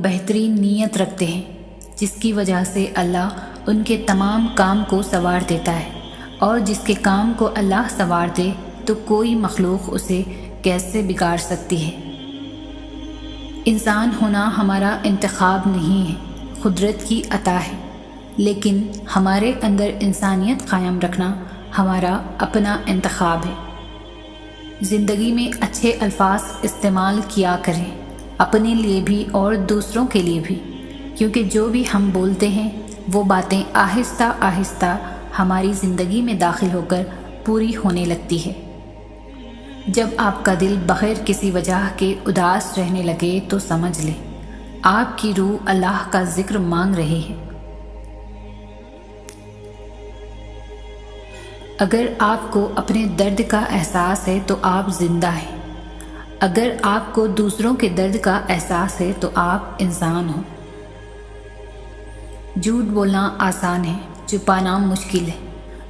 بہترین نیت رکھتے ہیں جس کی وجہ سے اللہ ان کے تمام کام کو سنوار دیتا ہے، اور جس کے کام کو اللہ سنوار دے تو کوئی مخلوق اسے کیسے بگاڑ سکتی ہے۔ انسان ہونا ہمارا انتخاب نہیں ہے، قدرت کی عطا ہے، لیکن ہمارے اندر انسانیت قائم رکھنا ہمارا اپنا انتخاب ہے۔ زندگی میں اچھے الفاظ استعمال کیا کریں، اپنے لیے بھی اور دوسروں کے لیے بھی، کیونکہ جو بھی ہم بولتے ہیں وہ باتیں آہستہ آہستہ ہماری زندگی میں داخل ہو کر پوری ہونے لگتی ہے۔ جب آپ کا دل بغیر کسی وجہ کے اداس رہنے لگے تو سمجھ لیں آپ کی روح اللہ کا ذکر مانگ رہی ہے۔ اگر آپ کو اپنے درد کا احساس ہے تو آپ زندہ ہیں، اگر آپ کو دوسروں کے درد کا احساس ہے تو آپ انسان ہو۔ جھوٹ بولنا آسان ہے، چھپانا مشکل ہے،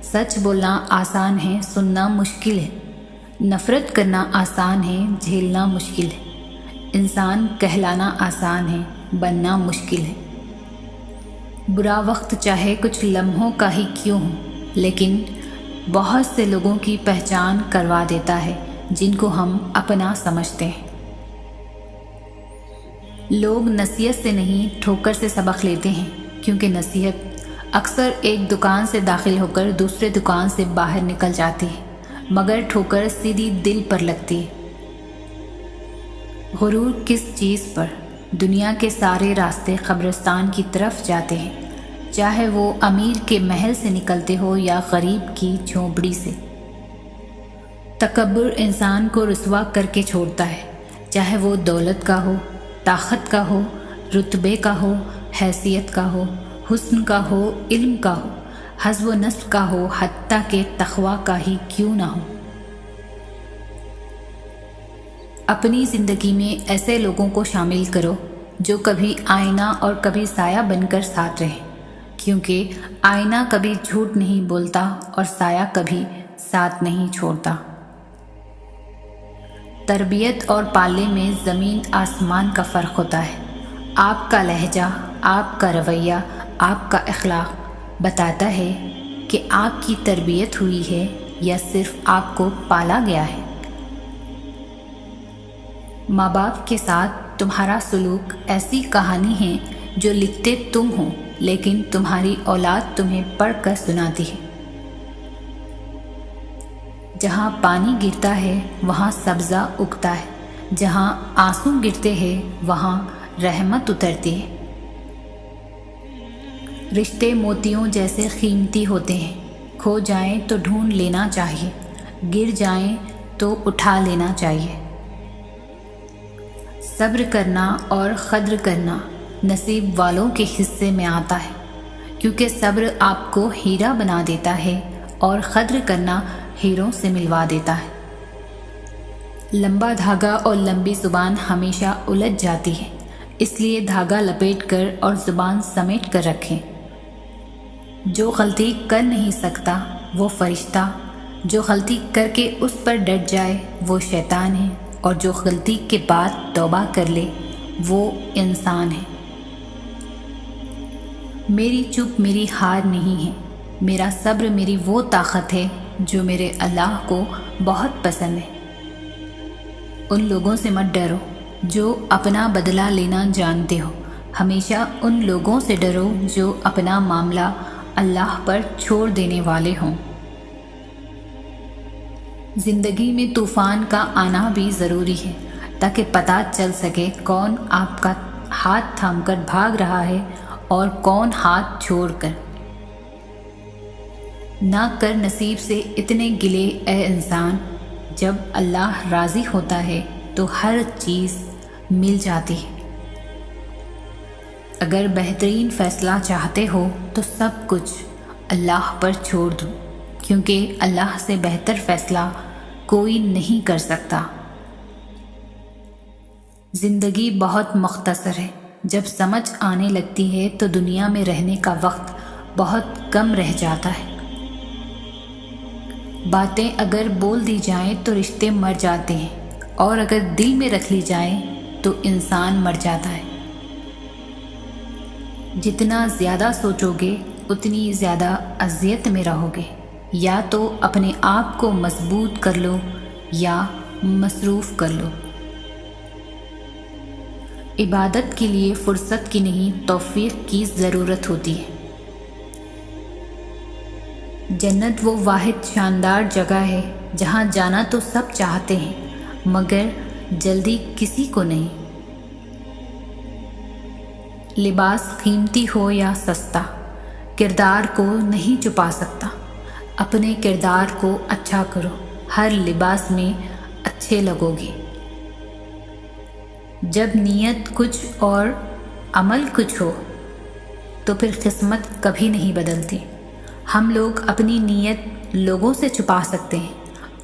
سچ بولنا آسان ہے، سننا مشکل ہے، نفرت کرنا آسان ہے، جھیلنا مشکل ہے، انسان کہلانا آسان ہے، بننا مشکل ہے۔ برا وقت چاہے کچھ لمحوں کا ہی کیوں ہو، لیکن بہت سے لوگوں کی پہچان کروا دیتا ہے جن کو ہم اپنا سمجھتے ہیں۔ لوگ نصیحت سے نہیں ٹھوکر سے سبق لیتے ہیں، کیونکہ نصیحت اکثر ایک دکان سے داخل ہو کر دوسرے دکان سے باہر نکل جاتی ہے، مگر ٹھوکر سیدھی دل پر لگتی ہے۔ غرور کس چیز پر؟ دنیا کے سارے راستے قبرستان کی طرف جاتے ہیں، چاہے وہ امیر کے محل سے نکلتے ہو یا غریب کی جھونپڑی سے۔ تکبر انسان کو رسوا کر کے چھوڑتا ہے، چاہے وہ دولت کا ہو، طاقت کا ہو، رتبے کا ہو، حیثیت کا ہو، حسن کا ہو، علم کا ہو، حظ و نصب کا ہو، حتیٰ کہ تقویٰ کا ہی کیوں نہ ہو۔ اپنی زندگی میں ایسے لوگوں کو شامل کرو جو کبھی آئینہ اور کبھی سایہ بن کر ساتھ رہیں، کیونکہ آئینہ کبھی جھوٹ نہیں بولتا اور سایہ کبھی ساتھ نہیں چھوڑتا۔ تربیت اور پالنے میں زمین آسمان کا فرق ہوتا ہے۔ آپ کا لہجہ، آپ کا رویہ، آپ کا اخلاق بتاتا ہے کہ آپ کی تربیت ہوئی ہے یا صرف آپ کو پالا گیا ہے۔ ماں باپ کے ساتھ تمہارا سلوک ایسی کہانی ہے جو لکھتے تم ہو، لیکن تمہاری اولاد تمہیں پڑھ کر سناتی ہے۔ جہاں پانی گرتا ہے وہاں سبزہ اگتا ہے، جہاں آنسو گرتے ہیں وہاں رحمت اترتی ہے۔ رشتے موتیوں جیسے قیمتی ہوتے ہیں، کھو جائیں تو ڈھونڈ لینا چاہیے، گر جائیں تو اٹھا لینا چاہیے۔ صبر کرنا اور قدر کرنا نصیب والوں کے حصے میں آتا ہے، کیونکہ صبر آپ کو ہیرا بنا دیتا ہے اور قدر کرنا ہیروں سے ملوا دیتا ہے۔ لمبا دھاگا اور لمبی زبان ہمیشہ الجھ جاتی ہے، اس لیے دھاگا لپیٹ کر اور زبان سمیٹ کر رکھیں۔ جو غلطی کر نہیں سکتا وہ فرشتہ، جو غلطی کر کے اس پر ڈٹ جائے وہ شیطان ہے، اور جو غلطی کے بعد توبہ کر لے وہ انسان ہے۔ میری چپ میری ہار نہیں ہے، میرا صبر میری وہ طاقت ہے جو میرے اللہ کو بہت پسند ہے۔ ان لوگوں سے مت ڈرو جو اپنا بدلہ لینا جانتے ہو، ہمیشہ ان لوگوں سے ڈرو جو اپنا معاملہ اللہ پر چھوڑ دینے والے ہوں۔ زندگی میں طوفان کا آنا بھی ضروری ہے تاکہ پتہ چل سکے کون آپ کا ہاتھ تھام کر بھاگ رہا ہے اور کون ہاتھ چھوڑ کر۔ نہ کر نصیب سے اتنے گلے اے انسان، جب اللہ راضی ہوتا ہے تو ہر چیز مل جاتی ہے۔ اگر بہترین فیصلہ چاہتے ہو تو سب کچھ اللہ پر چھوڑ دو، کیونکہ اللہ سے بہتر فیصلہ کوئی نہیں کر سکتا۔ زندگی بہت مختصر ہے، جب سمجھ آنے لگتی ہے تو دنیا میں رہنے کا وقت بہت کم رہ جاتا ہے۔ باتیں اگر بول دی جائیں تو رشتے مر جاتے ہیں، اور اگر دل میں رکھ لی جائیں تو انسان مر جاتا ہے۔ جتنا زیادہ سوچو گے اتنی زیادہ اذیت میں رہو گے۔ یا تو اپنے آپ کو مضبوط کر لو یا مصروف کر لو۔ عبادت کے لیے فرصت کی نہیں، توفیق کی ضرورت ہوتی ہے۔ جنت وہ واحد شاندار جگہ ہے جہاں جانا تو سب چاہتے ہیں مگر جلدی کسی کو نہیں۔ لباس قیمتی ہو یا سستا، کردار کو نہیں چھپا سکتا۔ اپنے کردار کو اچھا کرو، ہر لباس میں اچھے لگو گے۔ جب نیت کچھ اور عمل کچھ ہو تو پھر قسمت کبھی نہیں بدلتی۔ ہم لوگ اپنی نیت لوگوں سے چھپا سکتے ہیں،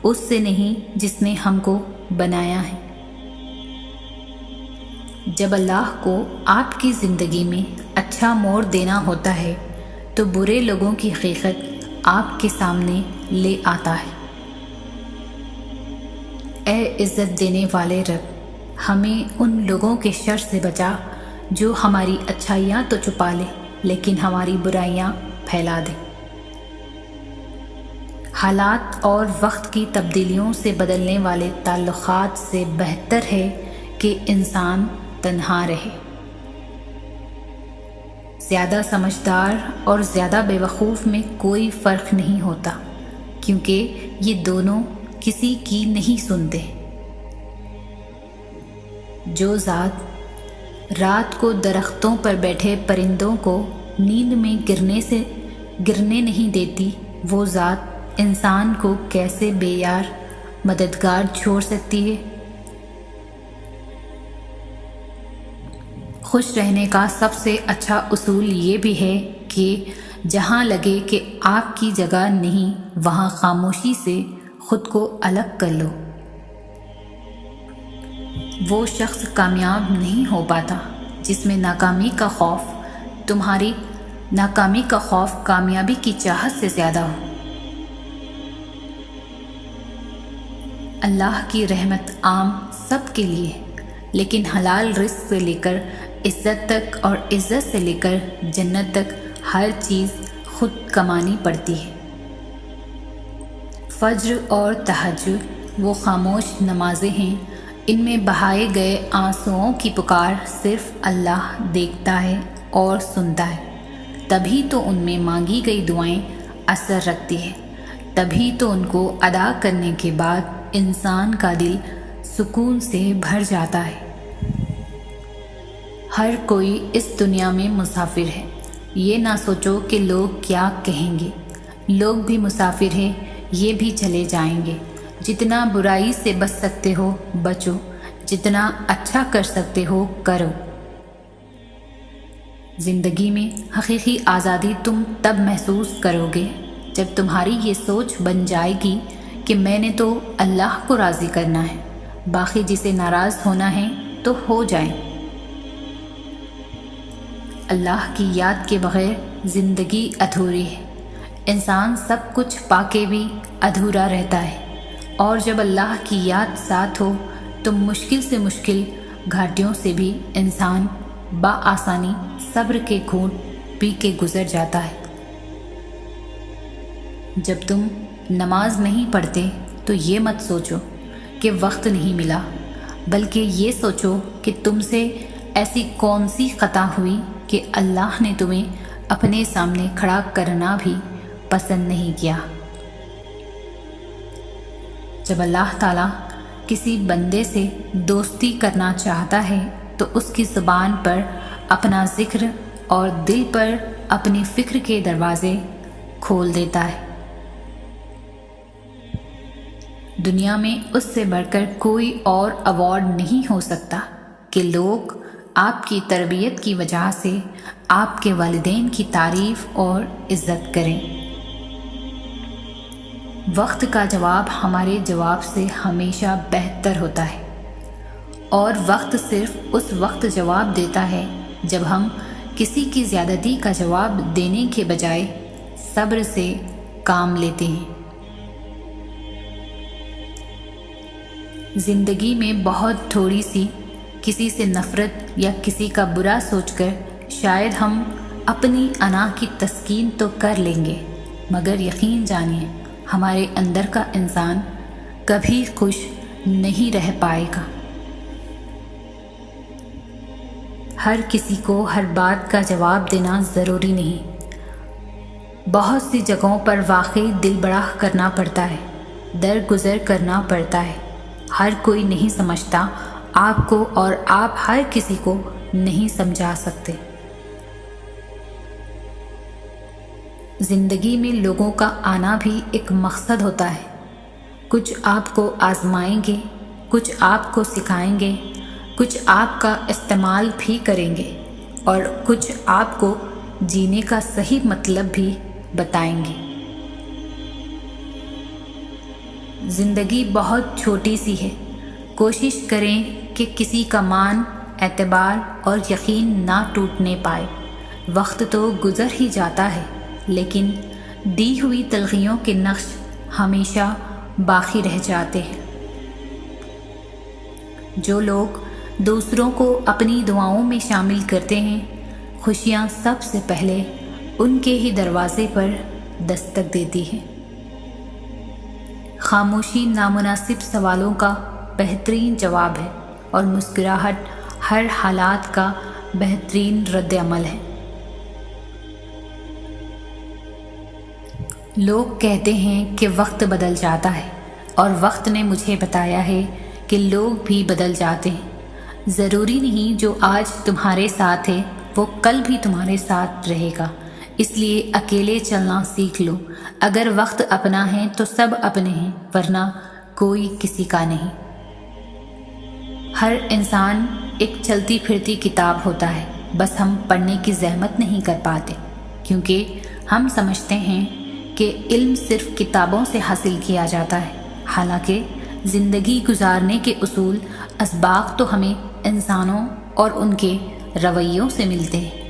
اس سے نہیں جس نے ہم کو بنایا ہے۔ جب اللہ کو آپ کی زندگی میں اچھا موڑ دینا ہوتا ہے تو برے لوگوں کی حقیقت آپ کے سامنے لے آتا ہے۔ اے عزت دینے والے رب، ہمیں ان لوگوں کے شر سے بچا جو ہماری اچھائیاں تو چھپا لے لیکن ہماری برائیاں پھیلا دے۔ حالات اور وقت کی تبدیلیوں سے بدلنے والے تعلقات سے بہتر ہے کہ انسان تنہا رہے۔ زیادہ سمجھدار اور زیادہ بے وقوف میں کوئی فرق نہیں ہوتا، کیونکہ یہ دونوں کسی کی نہیں سنتے۔ جو ذات رات کو درختوں پر بیٹھے پرندوں کو نیند میں گرنے نہیں دیتی، وہ ذات انسان کو کیسے بے یار مددگار چھوڑ سکتی ہے؟ خوش رہنے کا سب سے اچھا اصول یہ بھی ہے کہ جہاں لگے کہ آپ کی جگہ نہیں، وہاں خاموشی سے خود کو الگ کر لو۔ وہ شخص کامیاب نہیں ہو پاتا جس میں ناکامی کا خوف، تمہاری ناکامی کا خوف کامیابی کی چاہت سے زیادہ ہو۔ اللہ کی رحمت عام سب کے لیے ہے، لیکن حلال رزق سے لے کر عزت تک اور عزت سے لے کر جنت تک ہر چیز خود کمانی پڑتی ہے۔ فجر اور تہجد وہ خاموش نمازیں ہیں، ان میں بہائے گئے آنسوؤں کی پکار صرف اللہ دیکھتا ہے اور سنتا ہے۔ تبھی تو ان میں مانگی گئی دعائیں اثر رکھتی ہے، تبھی تو ان کو ادا کرنے کے بعد انسان کا دل سکون سے بھر جاتا ہے۔ ہر کوئی اس دنیا میں مسافر ہے، یہ نہ سوچو کہ لوگ کیا کہیں گے۔ لوگ بھی مسافر ہیں، یہ بھی چلے جائیں گے۔ جتنا برائی سے بچ سکتے ہو بچو، جتنا اچھا کر سکتے ہو کرو۔ زندگی میں حقیقی آزادی تم تب محسوس کرو گے جب تمہاری یہ سوچ بن جائے گی کہ میں نے تو اللہ کو راضی کرنا ہے، باقی جسے ناراض ہونا ہے تو ہو جائیں۔ اللہ کی یاد کے بغیر زندگی ادھوری ہے۔ انسان سب کچھ پا کے بھی ادھورا رہتا ہے، اور جب اللہ کی یاد ساتھ ہو تو مشکل سے مشکل گھاٹیوں سے بھی انسان بآسانی صبر کے گھونٹ پی کے گزر جاتا ہے۔ جب تم نماز نہیں پڑھتے تو یہ مت سوچو کہ وقت نہیں ملا، بلکہ یہ سوچو کہ تم سے ایسی کون سی خطا ہوئی کہ اللہ نے تمہیں اپنے سامنے کھڑا کرنا بھی پسند نہیں کیا۔ جب اللہ تعالیٰ کسی بندے سے دوستی کرنا چاہتا ہے تو اس کی زبان پر اپنا ذکر اور دل پر اپنی فکر کے دروازے کھول دیتا ہے۔ دنیا میں اس سے بڑھ کر کوئی اور ایوارڈ نہیں ہو سکتا کہ لوگ آپ کی تربیت کی وجہ سے آپ کے والدین کی تعریف اور عزت کریں۔ وقت کا جواب ہمارے جواب سے ہمیشہ بہتر ہوتا ہے، اور وقت صرف اس وقت جواب دیتا ہے جب ہم کسی کی زیادتی کا جواب دینے کے بجائے صبر سے کام لیتے ہیں۔ زندگی میں بہت تھوڑی سی کسی سے نفرت یا کسی کا برا سوچ کر شاید ہم اپنی انا کی تسکین تو کر لیں گے، مگر یقین جانیے ہمارے اندر کا انسان کبھی خوش نہیں رہ پائے گا۔ ہر کسی کو ہر بات کا جواب دینا ضروری نہیں۔ بہت سی جگہوں پر واقعی دل بڑا کرنا پڑتا ہے، درگزر کرنا پڑتا ہے۔ ہر کوئی نہیں سمجھتا آپ کو، اور آپ ہر کسی کو نہیں سمجھا سکتے۔ زندگی میں لوگوں کا آنا بھی ایک مقصد ہوتا ہے۔ کچھ آپ کو آزمائیں گے، کچھ آپ کو سکھائیں گے، کچھ آپ کا استعمال بھی کریں گے، اور کچھ آپ کو جینے کا صحیح مطلب بھی بتائیں گے۔ زندگی بہت چھوٹی سی ہے۔ کوشش کریں کہ کسی کا مان، اعتبار اور یقین نہ ٹوٹنے پائے۔ وقت تو گزر ہی جاتا ہے، لیکن دی ہوئی تلخیوں کے نقش ہمیشہ باقی رہ جاتے ہیں۔ جو لوگ دوسروں کو اپنی دعاؤں میں شامل کرتے ہیں، خوشیاں سب سے پہلے ان کے ہی دروازے پر دستک دیتی ہیں۔ خاموشی نامناسب سوالوں کا بہترین جواب ہے، اور مسکراہٹ ہر حالات کا بہترین رد عمل ہے۔ لوگ کہتے ہیں کہ وقت بدل جاتا ہے، اور وقت نے مجھے بتایا ہے کہ لوگ بھی بدل جاتے ہیں۔ ضروری نہیں جو آج تمہارے ساتھ ہے وہ کل بھی تمہارے ساتھ رہے گا، اس لیے اکیلے چلنا سیکھ لو۔ اگر وقت اپنا ہے تو سب اپنے ہیں، ورنہ کوئی کسی کا نہیں۔ ہر انسان ایک چلتی پھرتی کتاب ہوتا ہے، بس ہم پڑھنے کی زحمت نہیں کر پاتے، کیونکہ ہم سمجھتے ہیں کہ علم صرف کتابوں سے حاصل کیا جاتا ہے، حالانکہ زندگی گزارنے کے اصول، اسباق تو ہمیں انسانوں اور ان کے رویوں سے ملتے ہیں۔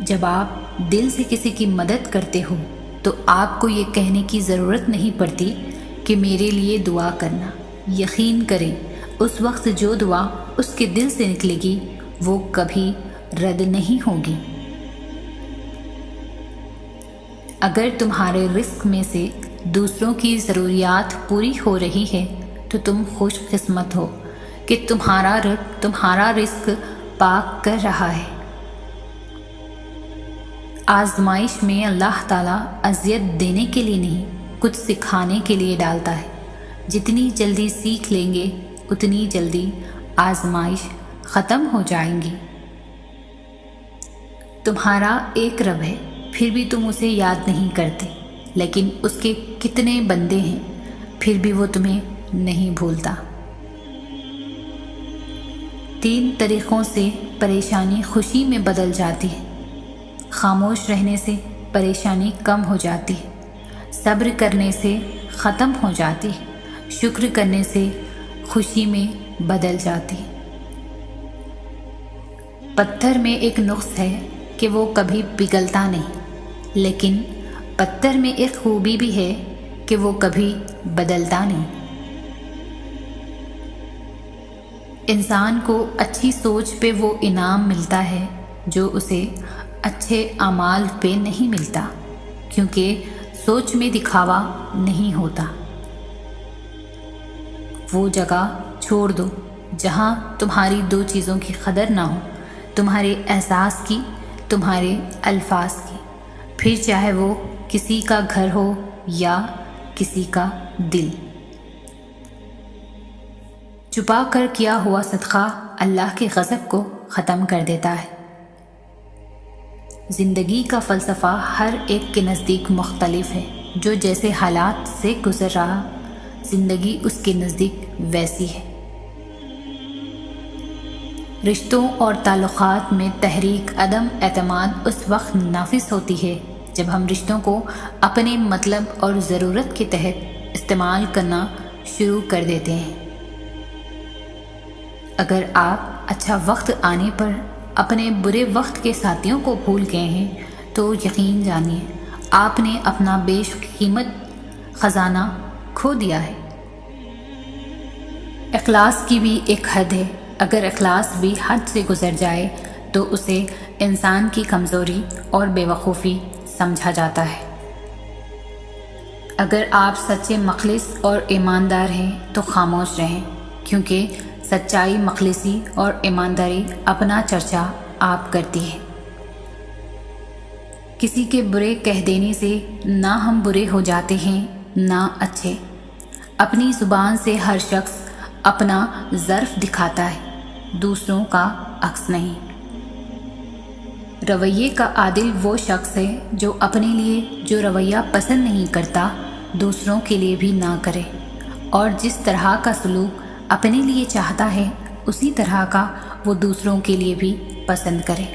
جب آپ دل سے کسی کی مدد کرتے ہو تو آپ کو یہ کہنے کی ضرورت نہیں پڑتی کہ میرے لیے دعا کرنا۔ یقین کریں اس وقت جو دعا اس کے دل سے نکلے گی وہ کبھی رد نہیں ہوگی۔ اگر تمہارے رزق میں سے دوسروں کی ضروریات پوری ہو رہی ہے تو تم خوش قسمت ہو کہ تمہارا رزق پاک کر رہا ہے۔ آزمائش میں اللہ تعالیٰ اذیت دینے کے لیے نہیں، کچھ سکھانے کے لیے ڈالتا ہے۔ جتنی جلدی سیکھ لیں گے اتنی جلدی آزمائش ختم ہو جائیں گی۔ تمہارا ایک رب ہے، پھر بھی تم اسے یاد نہیں کرتے، لیکن اس کے کتنے بندے ہیں، پھر بھی وہ تمہیں نہیں بھولتا۔ 3 طریقوں سے پریشانی خوشی میں بدل جاتی ہے۔ خاموش رہنے سے پریشانی کم ہو جاتی ہے، صبر کرنے سے ختم ہو جاتی ہے، شکر کرنے سے خوشی میں بدل جاتی ہے۔ پتھر میں ایک نقص ہے کہ وہ کبھی پگھلتا نہیں، لیکن پتھر میں ایک خوبی بھی ہے کہ وہ کبھی بدلتا نہیں۔ انسان کو اچھی سوچ پہ وہ انعام ملتا ہے جو اسے اچھے اعمال پہ نہیں ملتا، کیونکہ سوچ میں دکھاوا نہیں ہوتا۔ وہ جگہ چھوڑ دو جہاں تمہاری 2 چیزوں کی قدر نہ ہو، تمہارے احساس کی، تمہارے الفاظ کی، پھر چاہے وہ کسی کا گھر ہو یا کسی کا دل۔ چھپا کر کیا ہوا صدقہ اللہ کے غضب کو ختم کر دیتا ہے۔ زندگی کا فلسفہ ہر ایک کے نزدیک مختلف ہے۔ جو جیسے حالات سے گزر رہا، زندگی اس کے نزدیک ویسی ہے۔ رشتوں اور تعلقات میں تحریک عدم اعتماد اس وقت نافذ ہوتی ہے جب ہم رشتوں کو اپنے مطلب اور ضرورت کے تحت استعمال کرنا شروع کر دیتے ہیں۔ اگر آپ اچھا وقت آنے پر اپنے برے وقت کے ساتھیوں کو بھول گئے ہیں تو یقین جانیے آپ نے اپنا بیش قیمت خزانہ کھو دیا ہے۔ اخلاص کی بھی ایک حد ہے، اگر اخلاص بھی حد سے گزر جائے تو اسے انسان کی کمزوری اور بے وقوفی سمجھا جاتا ہے۔ اگر آپ سچے مخلص اور ایماندار ہیں تو خاموش رہیں، کیونکہ سچائی، مخلصی اور ایمانداری اپنا چرچا آپ کرتی ہے۔ کسی کے برے کہہ دینے سے نہ ہم برے ہو جاتے ہیں نہ اچھے۔ اپنی زبان سے ہر شخص اپنا ظرف دکھاتا ہے، دوسروں کا عکس نہیں۔ رویے کا عادل وہ شخص ہے جو اپنے لیے جو رویہ پسند نہیں کرتا دوسروں کے لیے بھی نہ کرے، اور جس طرح کا سلوک اپنے لیے چاہتا ہے اسی طرح کا وہ دوسروں کے لیے بھی پسند کرے۔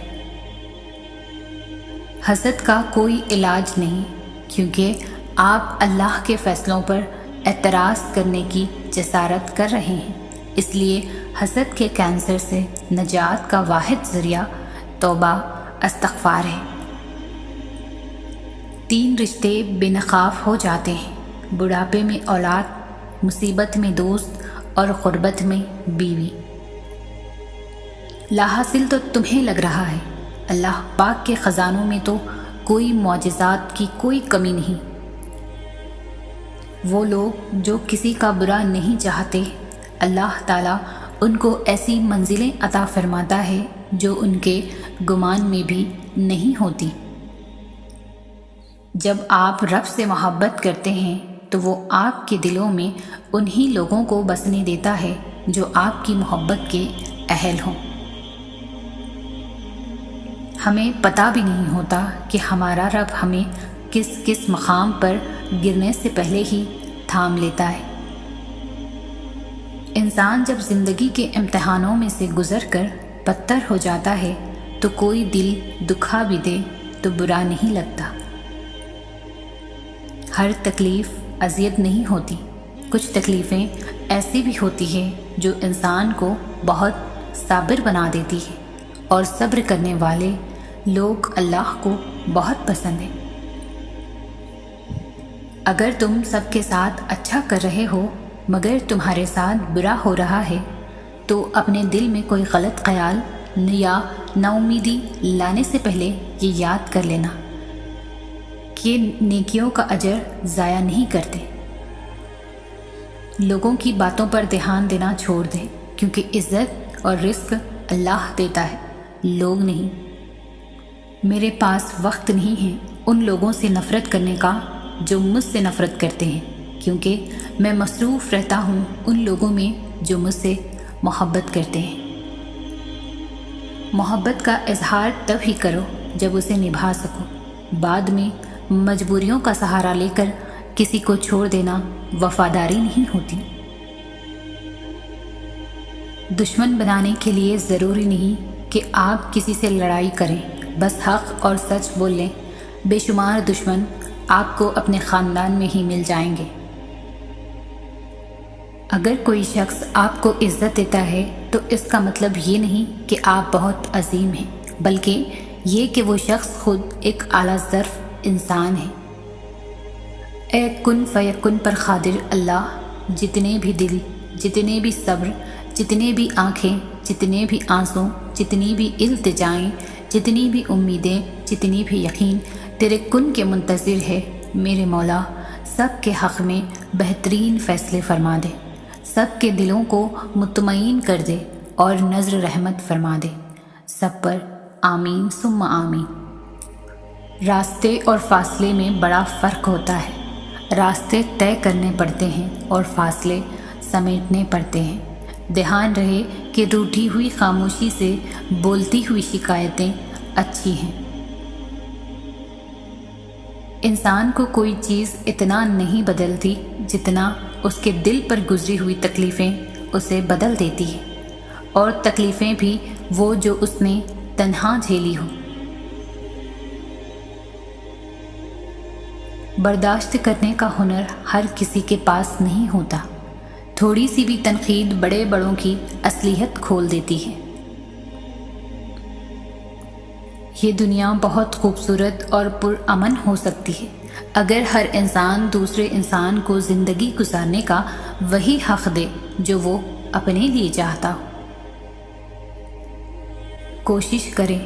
حسد کا کوئی علاج نہیں، کیونکہ آپ اللہ کے فیصلوں پر اعتراض کرنے کی جسارت کر رہے ہیں، اس لیے حسد کے کینسر سے نجات کا واحد ذریعہ توبہ، استغفار ہے۔ 3 رشتے بے نقاب ہو جاتے ہیں: بڑھاپے میں اولاد، مصیبت میں دوست اور غربت میں بیوی۔ لاحاصل تو تمہیں لگ رہا ہے اللہ پاک کے خزانوں میں تو کوئی معجزات کی کوئی کمی نہیں۔ وہ لوگ جو کسی کا برا نہیں چاہتے، اللہ تعالیٰ ان کو ایسی منزلیں عطا فرماتا ہے جو ان کے گمان میں بھی نہیں ہوتی۔ جب آپ رب سے محبت کرتے ہیں تو وہ آپ کے دلوں میں انہی لوگوں کو بسنے دیتا ہے جو آپ کی محبت کے اہل ہوں۔ ہمیں پتہ بھی نہیں ہوتا کہ ہمارا رب ہمیں کس کس مقام پر گرنے سے پہلے ہی تھام لیتا ہے۔ انسان جب زندگی کے امتحانوں میں سے گزر کر پتھر ہو جاتا ہے تو کوئی دل دکھا بھی دے تو برا نہیں لگتا۔ ہر تکلیف اذیت نہیں ہوتی، کچھ تکلیفیں ایسی بھی ہوتی ہیں جو انسان کو بہت صابر بنا دیتی ہے، اور صبر کرنے والے لوگ اللہ کو بہت پسند ہیں۔ اگر تم سب کے ساتھ اچھا کر رہے ہو مگر تمہارے ساتھ برا ہو رہا ہے تو اپنے دل میں کوئی غلط خیال یا نا امیدی لانے سے پہلے یہ یاد کر لینا کہ نیکیوں کا اجر ضائع نہیں کرتے۔ لوگوں کی باتوں پر دھیان دینا چھوڑ دیں، کیونکہ عزت اور رزق اللہ دیتا ہے، لوگ نہیں۔ میرے پاس وقت نہیں ہے ان لوگوں سے نفرت کرنے کا جو مجھ سے نفرت کرتے ہیں، کیونکہ میں مصروف رہتا ہوں ان لوگوں میں جو مجھ سے محبت کرتے ہیں۔ محبت کا اظہار تب ہی کرو جب اسے نبھا سکو، بعد میں مجبوریوں کا سہارا لے کر کسی کو چھوڑ دینا وفاداری نہیں ہوتی۔ دشمن بنانے کے لیے ضروری نہیں کہ آپ کسی سے لڑائی کریں، بس حق اور سچ بول لیں۔ بے شمار دشمن آپ کو اپنے خاندان میں ہی مل جائیں گے۔ اگر کوئی شخص آپ کو عزت دیتا ہے تو اس کا مطلب یہ نہیں کہ آپ بہت عظیم ہیں، بلکہ یہ کہ وہ شخص خود ایک اعلیٰ ظرف انسان ہے۔ اے کن فیکن پر قادر اللہ، جتنے بھی دل، جتنے بھی صبر، جتنے بھی آنکھیں، جتنے بھی آنسوں، جتنی بھی التجائیں، جتنی بھی امیدیں، جتنی بھی یقین تیرے کن کے منتظر ہے، میرے مولا سب کے حق میں بہترین فیصلے فرما دے، سب کے دلوں کو مطمئن کر دے اور نظر رحمت فرما دے، سب پر آمین ثم آمین۔ راستے اور فاصلے میں بڑا فرق ہوتا ہے، راستے طے کرنے پڑتے ہیں اور فاصلے سمیٹنے پڑتے ہیں۔ دھیان رہے کہ روٹھی ہوئی خاموشی سے بولتی ہوئی شکایتیں اچھی ہیں۔ انسان کو کوئی چیز اتنا نہیں بدلتی جتنا اس کے دل پر گزری ہوئی تکلیفیں اسے بدل دیتی ہیں، اور تکلیفیں بھی وہ جو اس نے تنہا جھیلی ہو۔ برداشت کرنے کا ہنر ہر کسی کے پاس نہیں ہوتا، تھوڑی سی بھی تنقید بڑے بڑوں کی اصلیت کھول دیتی ہے۔ یہ دنیا بہت خوبصورت اور پرامن ہو سکتی ہے اگر ہر انسان دوسرے انسان کو زندگی گزارنے کا وہی حق دے جو وہ اپنے لیے چاہتا ہو۔ کوشش کریں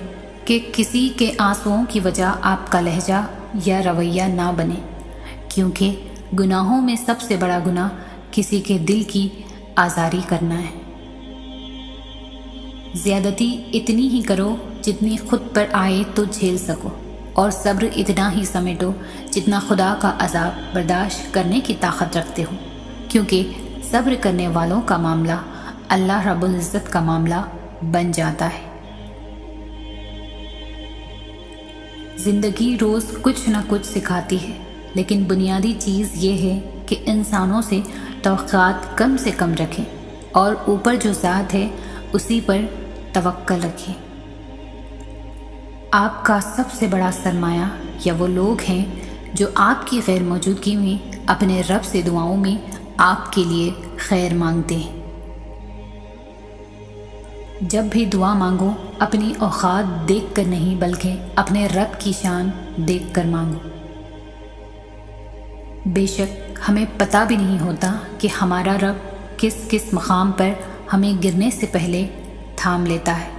کہ کسی کے آنسوؤں کی وجہ آپ کا لہجہ یا رویہ نہ بنے، کیونکہ گناہوں میں سب سے بڑا گناہ کسی کے دل کی آزاری کرنا ہے۔ زیادتی اتنی ہی کرو جتنی خود پر آئے تو جھیل سکو، اور صبر اتنا ہی سمیٹو جتنا خدا کا عذاب برداشت کرنے کی طاقت رکھتے ہو، کیونکہ صبر کرنے والوں کا معاملہ اللہ رب العزت کا معاملہ بن جاتا ہے۔ زندگی روز کچھ نہ کچھ سکھاتی ہے، لیکن بنیادی چیز یہ ہے کہ انسانوں سے توقعات کم سے کم رکھیں اور اوپر جو ذات ہے اسی پر توکل رکھیں۔ آپ کا سب سے بڑا سرمایہ یا وہ لوگ ہیں جو آپ کی غیر موجودگی میں اپنے رب سے دعاؤں میں آپ کے لیے خیر مانگتے ہیں۔ جب بھی دعا مانگو اپنی اوقات دیکھ کر نہیں بلکہ اپنے رب کی شان دیکھ کر مانگو۔ بے شک ہمیں پتہ بھی نہیں ہوتا کہ ہمارا رب کس کس مقام پر ہمیں گرنے سے پہلے تھام لیتا ہے۔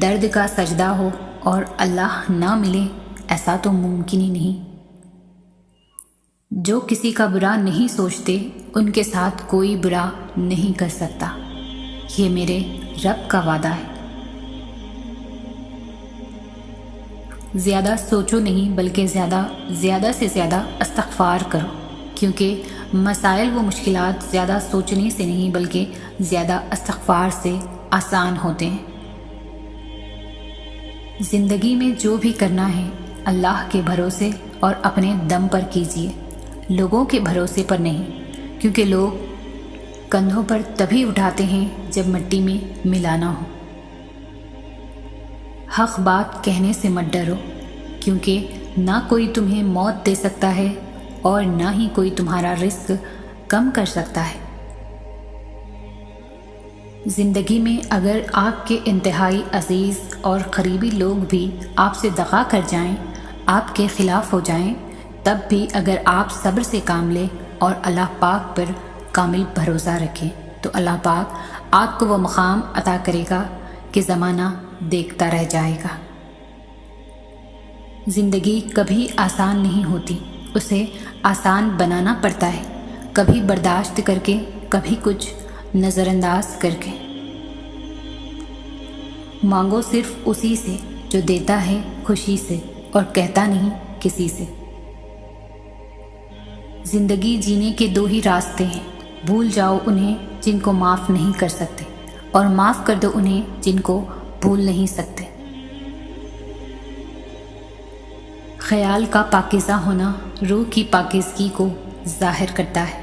درد کا سجدہ ہو اور اللہ نہ ملے، ایسا تو ممکن ہی نہیں۔ جو کسی کا برا نہیں سوچتے ان کے ساتھ کوئی برا نہیں کر سکتا، یہ میرے رب کا وعدہ ہے۔ زیادہ سوچو نہیں بلکہ زیادہ سے زیادہ استغفار کرو، کیونکہ مسائل و مشکلات زیادہ سوچنے سے نہیں بلکہ زیادہ استغفار سے آسان ہوتے ہیں۔ زندگی میں جو بھی کرنا ہے اللہ کے بھروسے اور اپنے دم پر کیجیے، لوگوں کے بھروسے پر نہیں، کیونکہ لوگ کندھوں پر تبھی اٹھاتے ہیں جب مٹی میں ملانا ہو۔ حق بات کہنے سے مت ڈرو، کیونکہ نہ کوئی تمہیں موت دے سکتا ہے اور نہ ہی کوئی تمہارا رزق کم کر سکتا ہے۔ زندگی میں اگر آپ کے انتہائی عزیز اور قریبی لوگ بھی آپ سے دغا کر جائیں، آپ کے خلاف ہو جائیں، تب بھی اگر آپ صبر سے کام لیں اور اللہ پاک پر کامل بھروسہ رکھیں تو اللہ پاک آپ کو وہ مقام عطا کرے گا کہ زمانہ دیکھتا رہ جائے گا۔ زندگی کبھی آسان نہیں ہوتی، اسے آسان بنانا پڑتا ہے، کبھی برداشت کر کے، کبھی کچھ نظر انداز کر کے۔ مانگو صرف اسی سے جو دیتا ہے خوشی سے اور کہتا نہیں کسی سے۔ زندگی جینے کے دو ہی راستے ہیں، بھول جاؤ انہیں جن کو معاف نہیں کر سکتے، اور معاف کر دو انہیں جن کو بھول نہیں سکتے۔ خیال کا پاکیزہ ہونا روح کی پاکیزگی کو ظاہر کرتا ہے۔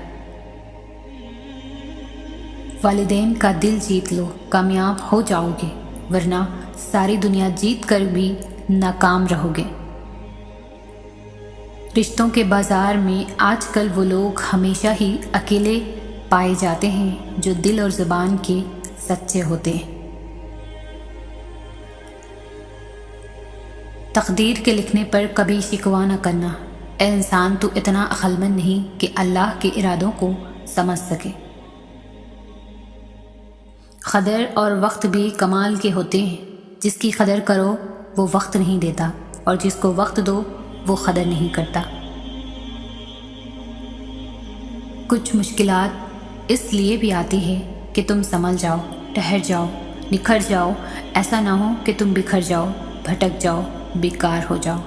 والدین کا دل جیت لو، کامیاب ہو جاؤ گے، ورنہ ساری دنیا جیت کر بھی ناکام رہو گے۔ رشتوں کے بازار میں آج کل وہ لوگ ہمیشہ ہی اکیلے پائے جاتے ہیں جو دل اور زبان کے سچے ہوتے ہیں۔ تقدیر کے لکھنے پر کبھی شکوہ نہ کرنا، اے انسان تو اتنا عقل مند نہیں کہ اللہ کے ارادوں کو سمجھ سکے۔ قدر اور وقت بھی کمال کے ہوتے ہیں، جس کی قدر کرو وہ وقت نہیں دیتا، اور جس کو وقت دو وہ قدر نہیں کرتا۔ کچھ مشکلات اس لیے بھی آتی ہے کہ تم سنبھل جاؤ، ٹھہر جاؤ، نکھر جاؤ، ایسا نہ ہو کہ تم بکھر جاؤ، بھٹک جاؤ، بیکار ہو جاؤ۔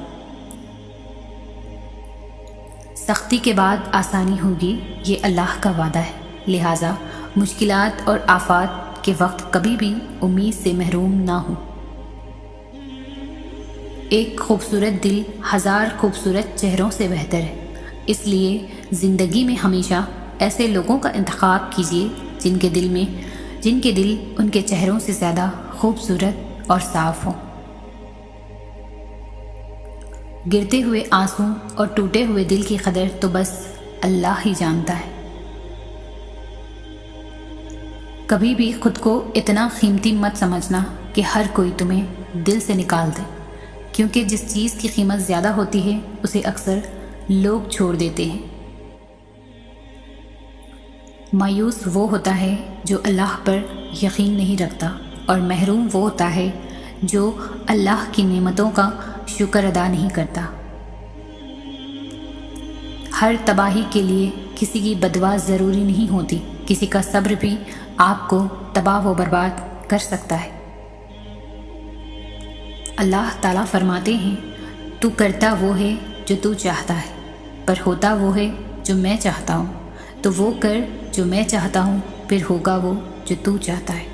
سختی کے بعد آسانی ہوگی، یہ اللہ کا وعدہ ہے، لہٰذا مشکلات اور آفات کے وقت کبھی بھی امید سے محروم نہ ہو۔ ایک خوبصورت دل ہزار خوبصورت چہروں سے بہتر ہے، اس لیے زندگی میں ہمیشہ ایسے لوگوں کا انتخاب کیجیے جن کے دل ان کے چہروں سے زیادہ خوبصورت اور صاف ہوں۔ گرتے ہوئے آنسوں اور ٹوٹے ہوئے دل کی قدر تو بس اللہ ہی جانتا ہے۔ کبھی بھی خود کو اتنا قیمتی مت سمجھنا کہ ہر کوئی تمہیں دل سے نکال دے، کیونکہ جس چیز کی قیمت زیادہ ہوتی ہے اسے اکثر لوگ چھوڑ دیتے ہیں۔ مایوس وہ ہوتا ہے جو اللہ پر یقین نہیں رکھتا، اور محروم وہ ہوتا ہے جو اللہ کی نعمتوں کا شکر ادا نہیں کرتا۔ ہر تباہی کے لیے کسی کی بددعا ضروری نہیں ہوتی، کسی کا صبر بھی آپ کو تباہ و برباد کر سکتا ہے۔ اللہ تعالیٰ فرماتے ہیں، تو کرتا وہ ہے جو تو چاہتا ہے، پر ہوتا وہ ہے جو میں چاہتا ہوں، تو وہ کر جو میں چاہتا ہوں، پھر ہوگا وہ جو تو چاہتا ہے۔